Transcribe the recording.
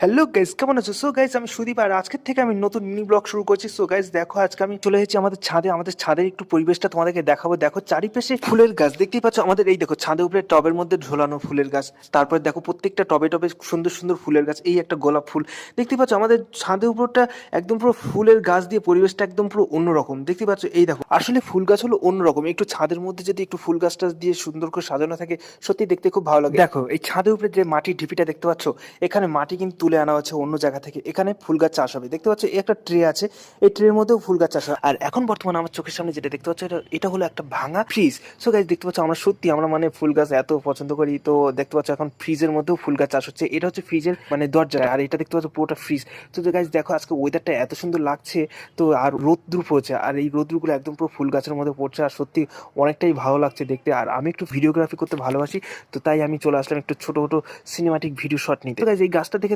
Hello guys, কেমন আছো? So guys, আমি সুদীপ আর আজকের থেকে আমি নতুন মিনি ব্লগ শুরু করছি। সো গাইস দেখো, আজকে আমি চলে এসেছি আমাদের ছাদে। আমাদের ছাদের একটু পরিবেশটা তোমাদেরকে দেখাবো। দেখো চারিপাশে ফুলের গাছ দেখতেই পাচ্ছ। আমাদের এই দেখো ছাদের উপরে টবের মধ্যে ঝোলানো ফুলের গাছ। তারপরে দেখো প্রত্যেকটা টবে টবে সুন্দর সুন্দর ফুলের গাছ। এই একটা গোলাপ ফুল দেখতে পাচ্ছ। আমাদের ছাদের উপরটা একদম পুরো ফুলের গাছ দিয়ে পরিবেশটা একদম পুরো অন্যরকম দেখতে পাচ্ছ। এই দেখো, আসলে ফুল গাছ হলো অন্যরকম। একটু ছাদের মধ্যে যদি একটু ফুল গাছটা দিয়ে সুন্দর করে সাজানো থাকে, সত্যি দেখতে খুব ভালো লাগে। দেখো এই ছাদের উপরে যে মাটির ঢিপিটা দেখতে পাচ্ছ, এখানে মাটি কিন্তু তুলে আনা হচ্ছে অন্য জায়গা থেকে। এখানে ফুল গাছ চাষ হবে। দেখতে পাচ্ছ এই একটা ট্রে আছে, এই ট্রের মধ্যেও ফুল গাছ চাষ হয়। আর এখন বর্তমানে আমার চোখের সামনে যেটা দেখতে পাচ্ছ, এটা হলো একটা ভাঙা ফ্রিজ। সো গাইস দেখতে পাচ্ছ, আমরা মানে ফুল গাছ এত পছন্দ করি, তো দেখতে পাচ্ছ এখন ফ্রিজের মধ্যেও ফুল গাছ চাষ হচ্ছে। এটা হচ্ছে ফ্রিজের মানে দরজা, আর এটা দেখতে পাচ্ছ পুরোটা ফ্রিজ। তো গাইস দেখো, আজকে ওয়েদারটা এত সুন্দর লাগছে। তো আর রোদ্দুর পড়ছে, আর এই রোদ্দুরগুলো একদম পুরো ফুল গাছের মধ্যে পড়ছে, আর সত্যি অনেকটাই ভালো লাগছে দেখতে। আর আমি একটু ভিডিওগ্রাফি করতে ভালোবাসি, তো তাই আমি চলে আসলাম একটু ছোট ছোট সিনেমাটিক ভিডিও শট নিতে। গাইস এই গাছটা দেখে